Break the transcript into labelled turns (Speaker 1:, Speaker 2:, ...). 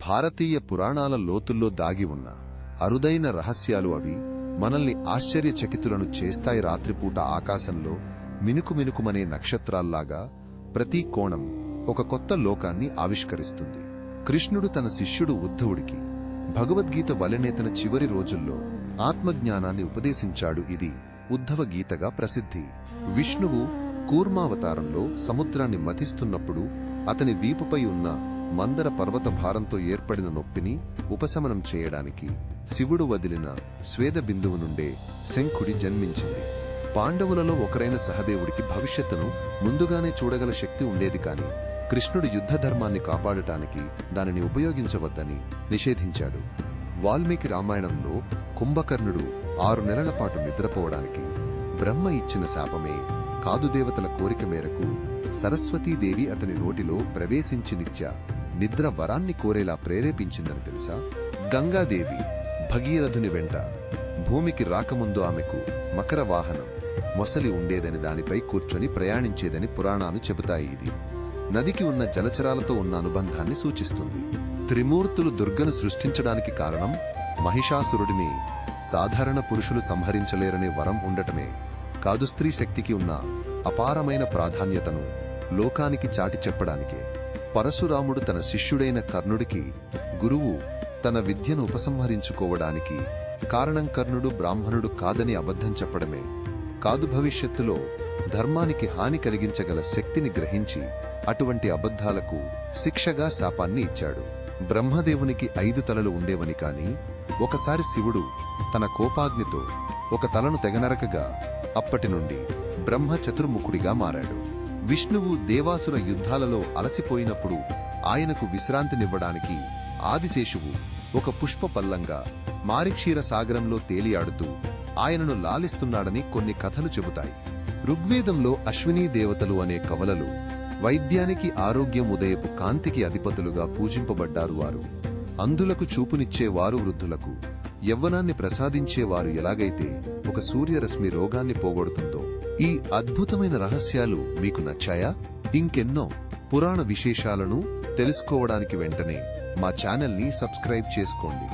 Speaker 1: భారతీయ పురాణాల లోతుల్లో దాగి ఉన్న అరుదైన రహస్యాలు అవి. మనల్ని ఆశ్చర్యచకితులను చేస్తాయి. రాత్రిపూట ఆకాశంలో మినుకుమినుకుమనే నక్షత్రాల్లాగా ప్రతి కోణం ఒక కొత్త లోకాన్ని ఆవిష్కరిస్తుంది. కృష్ణుడు తన శిష్యుడు ఉద్ధవుడికి భగవద్గీత వలెనే తన చివరి రోజుల్లో ఆత్మజ్ఞానాన్ని ఉపదేశించాడు. ఇది ఉద్ధవ గీతగా ప్రసిద్ధి. విష్ణువు కూర్మావతారంలో సముద్రాన్ని మథిస్తున్నప్పుడు అతని వీపుపై ఉన్న మందర పర్వత భారంతో ఏర్పడిన నొప్పిని ఉపశమనం చేయడానికి శివుడు వదిలిన స్వేద బిందువు నుండే శంఖుడి జన్మించింది. పాండవులలో ఒకరైన సహదేవుడికి భవిష్యత్తును ముందుగానే చూడగల శక్తి ఉండేది. కాని కృష్ణుడు యుద్ధధర్మాన్ని కాపాడటానికి దానిని ఉపయోగించవద్దని నిషేధించాడు. వాల్మీకి రామాయణంలో కుంభకర్ణుడు 6 నెలల పాటు నిద్రపోవడానికి బ్రహ్మ ఇచ్చిన శాపమే కాదు, దేవతల కోరిక మేరకు సరస్వతీదేవి అతని నోటిలో ప్రవేశించి నిద్ర వరాన్ని కోరేలా ప్రేరేపించిందని తెలుసా? గంగాదేవి భగీరథుని వెంట భూమికి రాకముందు ఆమెకు మకర వాహనం మొసలి ఉండేదని, దానిపై కూర్చొని ప్రయాణించేదని పురాణాలు చెబుతాయి. ఇది నదికి ఉన్న జలచరాలతో ఉన్న అనుబంధాన్ని సూచిస్తుంది. త్రిమూర్తులు దుర్గను సృష్టించడానికి కారణం మహిషాసురుడిని సాధారణ పురుషులు సంహరించలేరనే వరం ఉండటమే కాదు, స్త్రీ శక్తికి ఉన్న అపారమైన ప్రాధాన్యతను లోకానికి చాటి చెప్పడానికే. పరశురాముడు తన శిష్యుడైన కర్ణుడికి గురువు తన విద్యను ఉపసంహరించుకోవడానికి కారణం కర్ణుడు బ్రాహ్మణుడు కాదని అబద్ధం చెప్పడమే కాదు, భవిష్యత్తులో ధర్మానికి హాని కలిగించగల శక్తిని గ్రహించి అటువంటి అబద్ధాలకు శిక్షగా శాపాన్ని ఇచ్చాడు. బ్రహ్మదేవునికి 5 తలలు ఉండేవని, కాని ఒకసారి శివుడు తన కోపాగ్నితో ఒక తలను తెగనరకగా అప్పటి నుండి బ్రహ్మ చతుర్ముఖుడిగా మారాడు. విష్ణువు దేవాసుర యుద్ధాలలో అలసిపోయినప్పుడు ఆయనకు విశ్రాంతినివ్వడానికి ఆదిశేషువు ఒక పుష్ప పల్లంగా మారిక్షీర సాగరంలో తేలియాడుతూ ఆయనను లాలిస్తున్నాడని కొన్ని కథలు చెబుతాయి. ఋగ్వేదంలో అశ్వినీ దేవతలు అనే కవలలు వైద్యానికి, ఆరోగ్యం, ఉదయపు కాంతికి అధిపతులుగా పూజింపబడ్డారు. వారు అంధులకు చూపునిచ్చేవారు, వృద్ధులకు యవ్వనాన్ని ప్రసాదించేవారు. ఎలాగైతే ఒక సూర్యరశ్మి రోగాన్ని పోగొడుతుందో. ఈ అద్భుతమైన రహస్యాలు మీకు నచ్చాయా? ఇంకెన్నో పురాణ విశేషాలను తెలుసుకోవడానికి వెంటనే మా ఛానల్ని సబ్స్క్రైబ్ చేసుకోండి.